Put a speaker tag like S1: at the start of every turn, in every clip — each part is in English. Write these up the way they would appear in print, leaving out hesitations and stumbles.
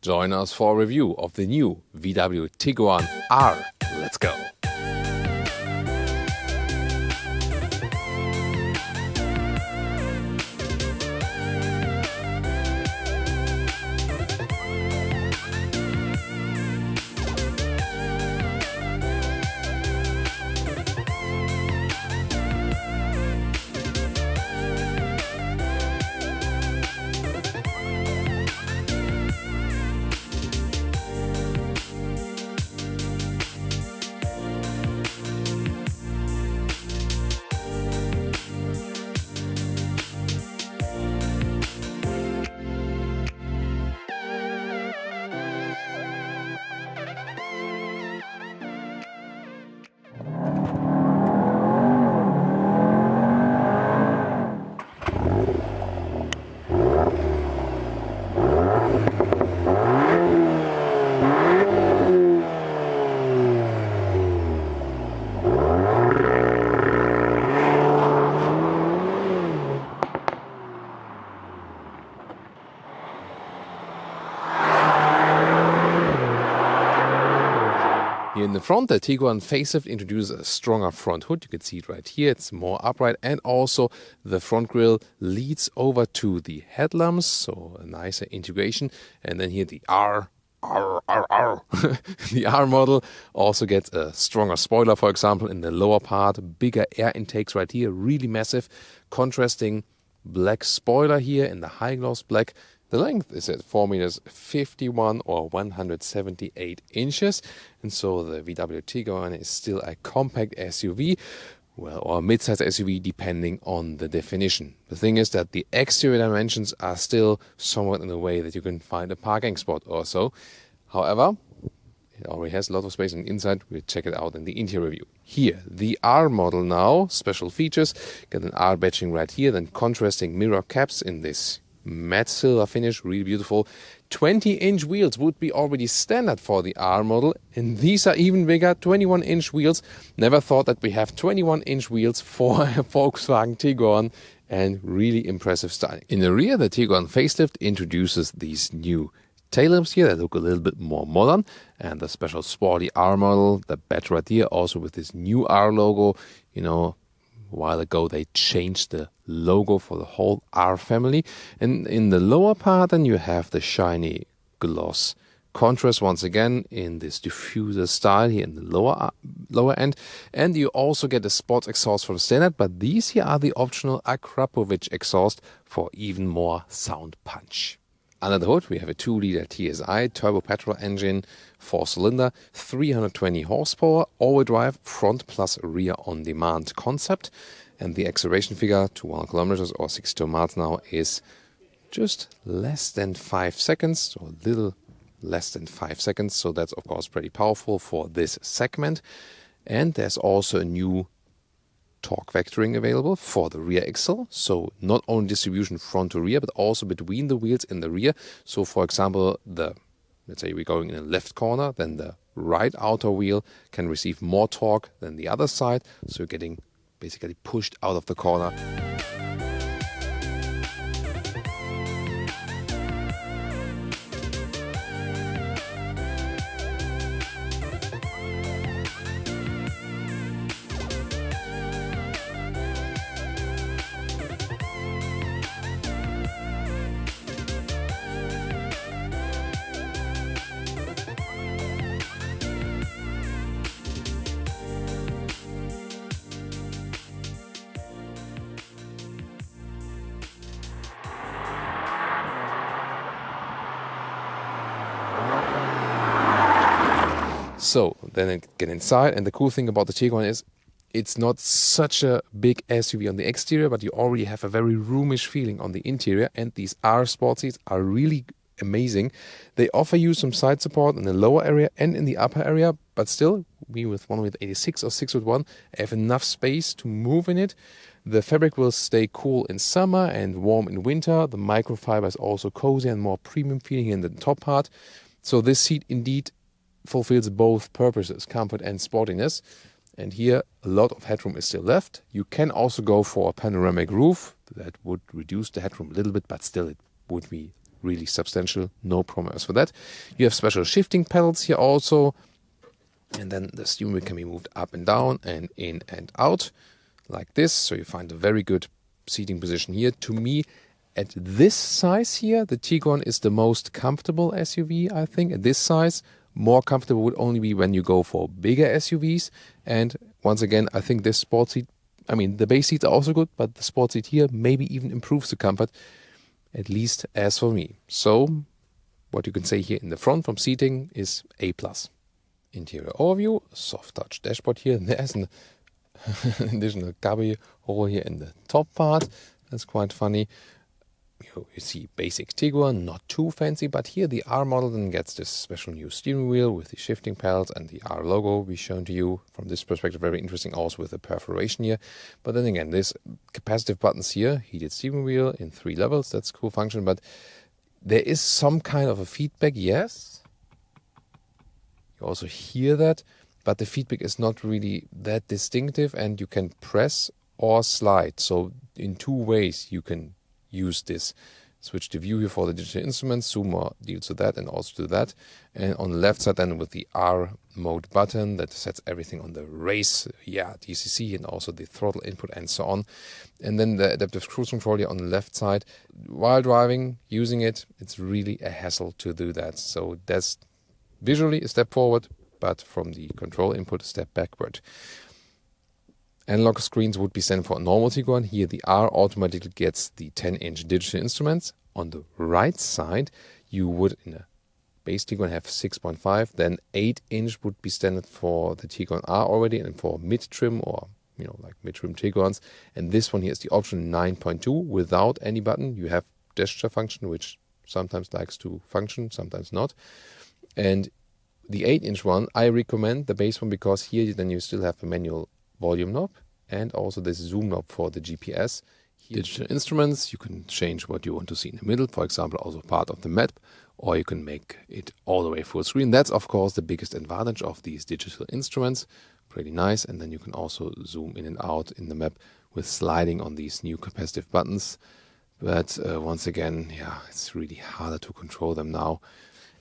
S1: Join us for a review of the new VW Tiguan R. Let's go! Here in the front, the Tiguan facelift introduces a stronger front hood. You can see it right here. It's more upright, and also the front grille leads over to the headlamps, so a nicer integration. And then here the R. The R model also gets a stronger spoiler, for example, in the lower part, bigger air intakes right here, really massive, contrasting black spoiler here in the high gloss black. The length is at 4 meters 51 or 178 inches, and so the VW Tiguan is still a compact SUV, well, or a mid-size SUV depending on the definition. The thing is that the exterior dimensions are still somewhat in a way that you can find a parking spot or so. However, it already has a lot of space on the inside. We'll check it out in the interior review. Here, the R model now, special features, get an R badging right here, then contrasting mirror caps in this matte silver finish, really beautiful. 20-inch wheels would be already standard for the R model, and these are even bigger, 21-inch wheels. Never thought that we have 21-inch wheels for a Volkswagen Tiguan, and really impressive styling. In the rear, the Tiguan facelift introduces these new tail lamps here that look a little bit more modern, and the special sporty R model, the badge right here, also with this new R logo. You know, a while ago they changed the logo for the whole R family. And in the lower part, then you have the shiny gloss contrast once again in this diffuser style here in the lower end. And you also get a sports exhaust from standard, but these here are the optional Akrapovic exhaust for even more sound punch. Under the hood, we have a 2-liter TSI turbo petrol engine, 4-cylinder, 320 horsepower, all-wheel drive, front plus rear on-demand concept. And the acceleration figure to 100 kilometers or 62 miles an hour is just less than 5 seconds, so a little less than 5 seconds. So that's, of course, pretty powerful for this segment. And there's also a new torque vectoring available for the rear axle, so not only distribution front to rear, but also between the wheels in the rear. So for example, let's say we're going in a left corner, then the right outer wheel can receive more torque than the other side, so you're getting basically pushed out of the corner. So then I get inside, and the cool thing about the Tiguan is it's not such a big SUV on the exterior, but you already have a very roomish feeling on the interior, and these R sport seats are really amazing. They offer you some side support in the lower area and in the upper area, but still, we with one with 86 or 6 have enough space to move in it. The fabric will stay cool in summer and warm in winter. The microfiber is also cozy and more premium feeling in the top part. So this seat indeed fulfills both purposes, comfort and sportiness. And here a lot of headroom is still left. You can also go for a panoramic roof. That would reduce the headroom a little bit, but still it would be really substantial, no problem as for that. You have special shifting pedals here also, and then the steering wheel can be moved up and down and in and out like this, so you find a very good seating position here. To me, at this size here, the Tiguan is the most comfortable SUV, I think. At this size, more comfortable would only be when you go for bigger SUVs. And once again, I think this sport seat, I mean, the base seats are also good, but the sport seat here maybe even improves the comfort, at least as for me. So, what you can say here in the front from seating is A+. Interior overview, soft touch dashboard here. There's an additional cubby hole here in the top part. That's quite funny. You see basic Tiguan, not too fancy, but here the R model then gets this special new steering wheel with the shifting pedals and the R logo we shown to you. From this perspective, very interesting also with the perforation here. But then again, this capacitive buttons here, heated steering wheel in 3 levels, that's a cool function, but there is some kind of a feedback, yes. You also hear that, but the feedback is not really that distinctive, and you can press or slide. So in 2 ways you can use this. Switch the view here for the digital instruments, zoom or deals with that and also do that. And on the left side then with the R mode button that sets everything on the race, DCC, and also the throttle input and so on. And then the adaptive cruise control here on the left side. While driving, using it, it's really a hassle to do that. So that's visually a step forward, but from the control input a step backward. Analog screens would be sent for a normal Tiguan. Here the R automatically gets the 10-inch digital instruments. On the right side, you would in a base Tiguan have 6.5, then 8-inch would be standard for the Tiguan R already, and for mid-trim or like mid-trim Tiguans. And this one here is the option 9.2 without any button. You have gesture function, which sometimes likes to function, sometimes not. And the 8-inch one, I recommend the base one, because here then you still have a manual volume knob and also this zoom knob for the GPS. Digital instruments, you can change what you want to see in the middle, for example, also part of the map, or you can make it all the way full screen. That's of course the biggest advantage of these digital instruments. Pretty nice. And then you can also zoom in and out in the map with sliding on these new capacitive buttons. But once again, it's really harder to control them now.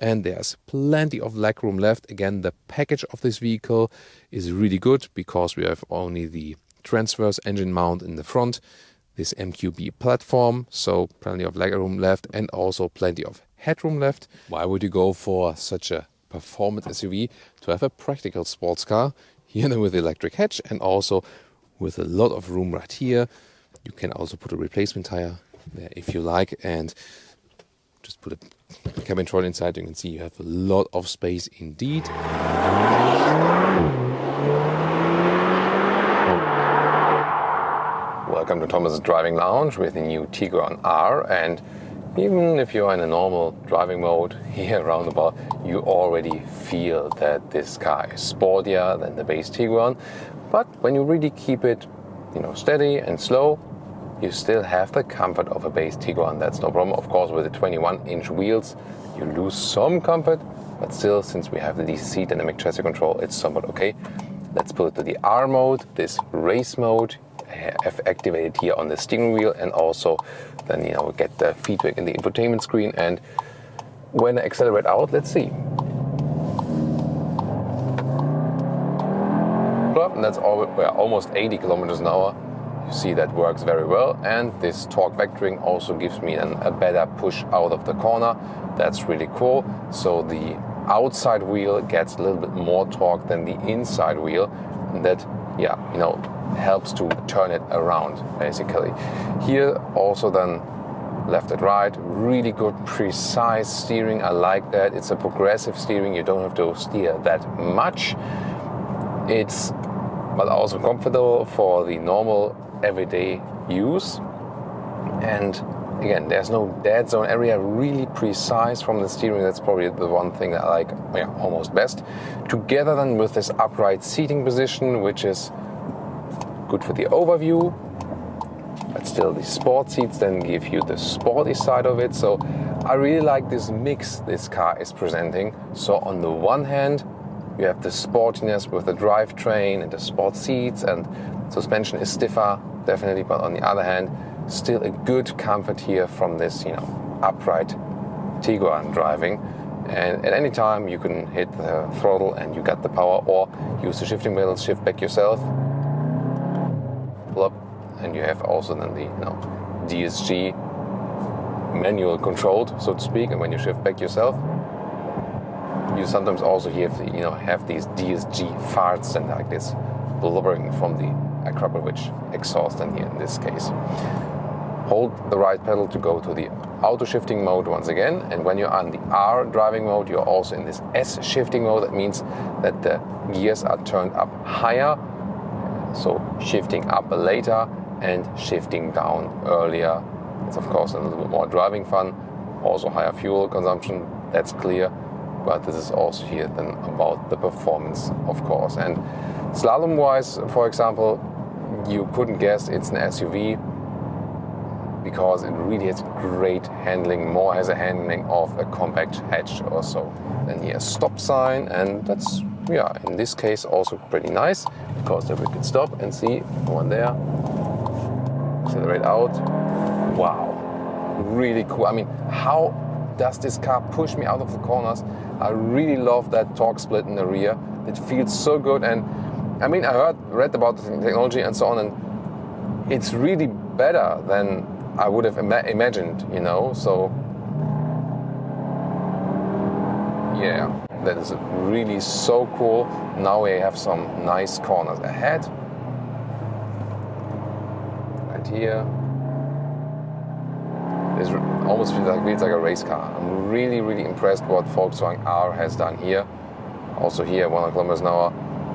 S1: And there's plenty of legroom left. Again, the package of this vehicle is really good because we have only the transverse engine mount in the front, this MQB platform, so plenty of legroom left and also plenty of headroom left. Why would you go for such a performance SUV? To have a practical sports car, here with electric hatch and also with a lot of room right here. You can also put a replacement tire there if you like, and just put a cabin trolley inside. You can see you have a lot of space indeed. Welcome to Thomas's Driving Lounge with the new Tiguan R, and even if you're in a normal driving mode here roundabout, you already feel that this car is sportier than the base Tiguan. But when you really keep it, steady and slow, you still have the comfort of a base Tiguan. That's no problem. Of course, with the 21-inch wheels, you lose some comfort, but still, since we have the DCC dynamic chassis control, it's somewhat okay. Let's put it to the R mode, this race mode. I have activated here on the steering wheel, and also then get the feedback in the infotainment screen. And when I accelerate out, let's see. And that's almost 80 kilometers an hour. You see that works very well, and this torque vectoring also gives me a better push out of the corner. That's really cool. So the outside wheel gets a little bit more torque than the inside wheel, and that helps to turn it around basically. Here also then left and right, really good precise steering. I like that. It's a progressive steering. You don't have to steer that much. It's but also comfortable for the normal everyday use. And again, there's no dead zone area, really precise from the steering. That's probably the one thing that I like almost best. Together then with this upright seating position, which is good for the overview, but still the sport seats then give you the sporty side of it. So I really like this mix this car is presenting. So on the one hand, you have the sportiness with the drivetrain and the sport seats, and suspension is stiffer, definitely, but on the other hand, still a good comfort here from this, upright Tiguan driving. And at any time you can hit the throttle and you got the power, or use the shifting pedals, shift back yourself, pull up, and you have also then the DSG manual controlled, so to speak. And when you shift back yourself, you sometimes also have these DSG farts and like this blubbering from the Akrapovic exhaust in here in this case. Hold the right pedal to go to the auto shifting mode once again, and when you're on the R driving mode, you're also in this S shifting mode. That means that the gears are turned up higher, so shifting up later and shifting down earlier. It's of course a little bit more driving fun, also higher fuel consumption, that's clear, but this is also here then about the performance, of course. And slalom wise, for example, you couldn't guess it's an SUV, because it really has great handling, more has a handling of a compact hatch or so. Then here a stop sign, and that's, in this case also pretty nice, because then we can stop and see one there, accelerate out. Wow, really cool. I mean, how does this car push me out of the corners? I really love that torque split in the rear. It feels so good, and I mean, I read about the technology and so on, and it's really better than I would have imagined, so yeah, that is really so cool. Now we have some nice corners ahead, right here. It almost feels like a race car. I'm really, really impressed what Volkswagen R has done here. Also here, 100 kilometers an hour,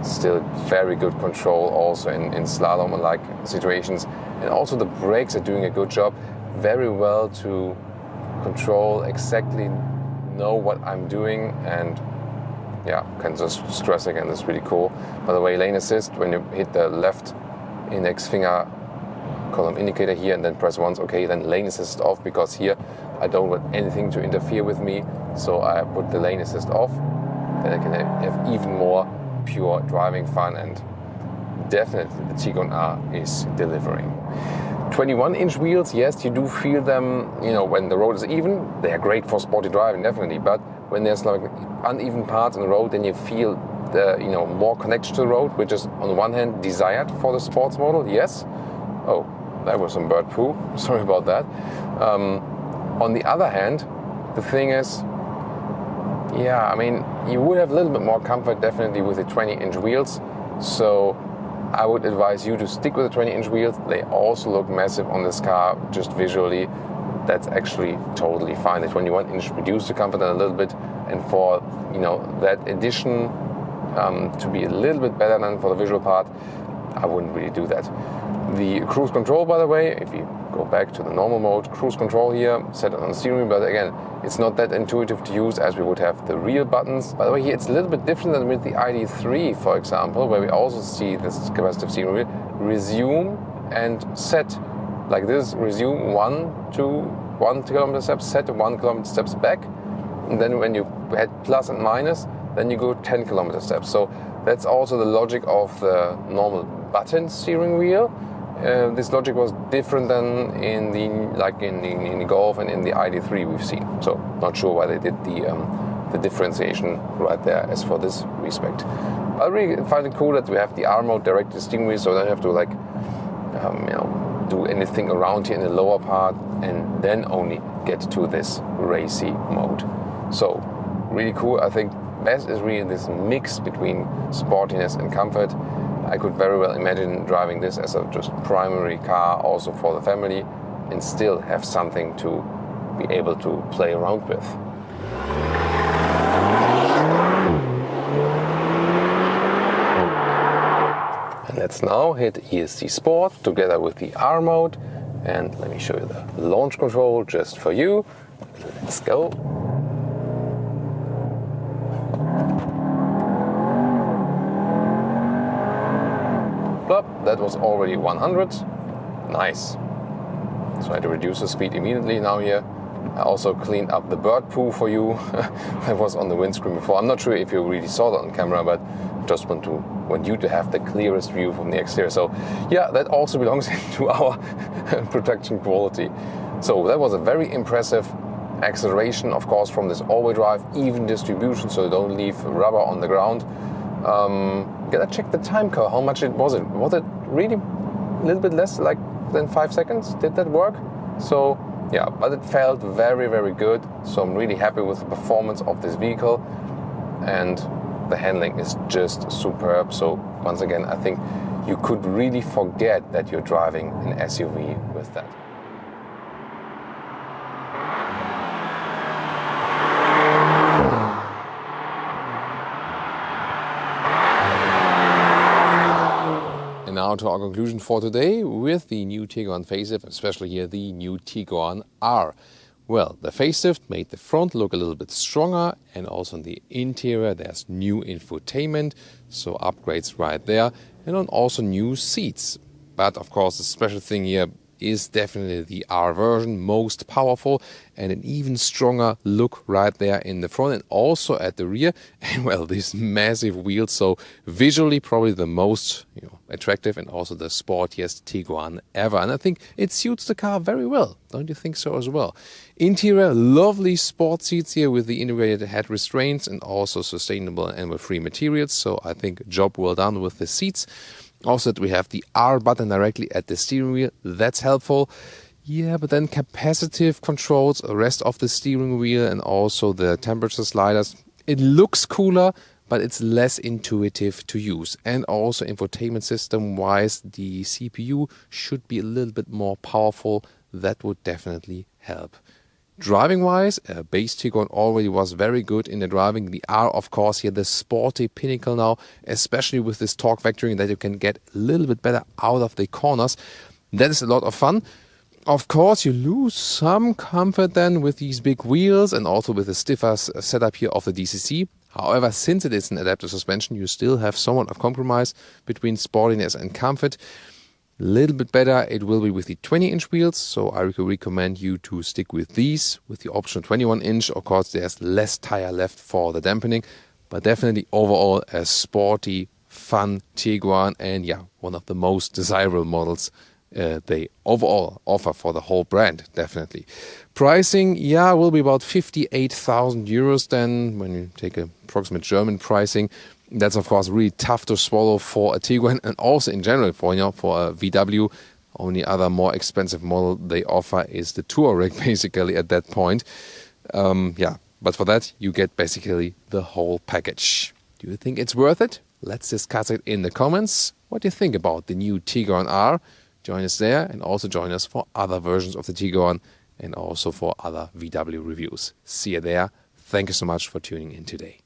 S1: still very good control also in slalom and like situations. And also the brakes are doing a good job, very well to control, exactly know what I'm doing, and can just stress again, that's really cool. By the way, lane assist, when you hit the left index finger column indicator here and then press once, okay, then lane assist off, because here I don't want anything to interfere with me, so I put the lane assist off, then I can have even more pure driving fun, and definitely the Tiguan R is delivering. 21-inch wheels, yes, you do feel them, when the road is even, they are great for sporty driving, definitely, but when there's like uneven parts in the road, then you feel the, more connection to the road, which is on one hand desired for the sports model, yes. Oh, that was some bird poo, sorry about that. On the other hand, the thing is, I mean, you would have a little bit more comfort definitely with the 20-inch wheels, so I would advise you to stick with the 20-inch wheels. They also look massive on this car, just visually. That's actually totally fine. The 21-inch reduced the comfort a little bit, and for that addition to be a little bit better than for the visual part, I wouldn't really do that. The cruise control, by the way, if you go back to the normal mode, cruise control here, set it on the steering wheel, but again, it's not that intuitive to use as we would have the real buttons. By the way, here it's a little bit different than with the ID3, for example, where we also see this capacitive steering wheel. Resume and set, like this, resume 1 kilometer steps, set 1 kilometer steps back, and then when you had plus and minus, then you go 10 kilometer steps. So that's also the logic of the normal button steering wheel. This logic was different than in the Golf and in the ID3 we've seen. So not sure why they did the differentiation right there as for this respect. I really find it cool that we have the R mode direct to the steering wheel, so I don't have to do anything around here in the lower part, and then only get to this racy mode. So really cool. I think best is really this mix between sportiness and comfort. I could very well imagine driving this as a just primary car also for the family, and still have something to be able to play around with. And let's now hit ESC Sport together with the R mode, and let me show you the launch control just for you. Let's go. That was already 100. Nice. So I had to reduce the speed immediately now here. I also cleaned up the bird poo for you that was on the windscreen before. I'm not sure if you really saw that on camera, but just want you to have the clearest view from the exterior. So yeah, that also belongs into our production quality. So that was a very impressive acceleration, of course, from this all-wheel drive, even distribution, so you don't leave rubber on the ground. Gotta check the time curve. How much was it? Was it really a little bit less than 5 seconds? Did that work? So yeah, but it felt very, very good. So I'm really happy with the performance of this vehicle, and the handling is just superb. So once again, I think you could really forget that you're driving an SUV with that. And now to our conclusion for today with the new Tiguan facelift, especially here the new Tiguan R. Well, the facelift made the front look a little bit stronger, and also in the interior there's new infotainment, so upgrades right there, and on also new seats. But of course the special thing here is definitely the R version, most powerful, and an even stronger look right there in the front and also at the rear. And well, these massive wheels, so visually probably the most attractive and also the sportiest Tiguan ever. And I think it suits the car very well. Don't you think so as well? Interior, lovely sport seats here with the integrated head restraints and also sustainable animal-free materials. So I think job well done with the seats. Also, we have the R button directly at the steering wheel. That's helpful. Yeah, but then capacitive controls, the rest of the steering wheel and also the temperature sliders. It looks cooler, but it's less intuitive to use. And also infotainment system-wise, the CPU should be a little bit more powerful. That would definitely help. Driving-wise, base Tiguan already was very good in the driving. The R, of course, here the sporty pinnacle now, especially with this torque vectoring that you can get a little bit better out of the corners. That is a lot of fun. Of course, you lose some comfort then with these big wheels and also with the stiffer setup here of the DCC. However, since it is an adaptive suspension, you still have somewhat of compromise between sportiness and comfort. A little bit better it will be with the 20-inch wheels, so I recommend you to stick with these. With the optional 21-inch, of course, there's less tire left for the dampening, but definitely overall a sporty, fun Tiguan, and yeah, one of the most desirable models they overall offer for the whole brand, definitely. Pricing, yeah, will be about 58,000 euros then, when you take approximate German pricing. That's of course really tough to swallow for a Tiguan and also in general for a VW. Only other more expensive model they offer is the Touareg basically at that point. Yeah, but for that you get basically the whole package. Do you think it's worth it? Let's discuss it in the comments. What do you think about the new Tiguan R? Join us there and also join us for other versions of the Tiguan and also for other VW reviews. See you there. Thank you so much for tuning in today.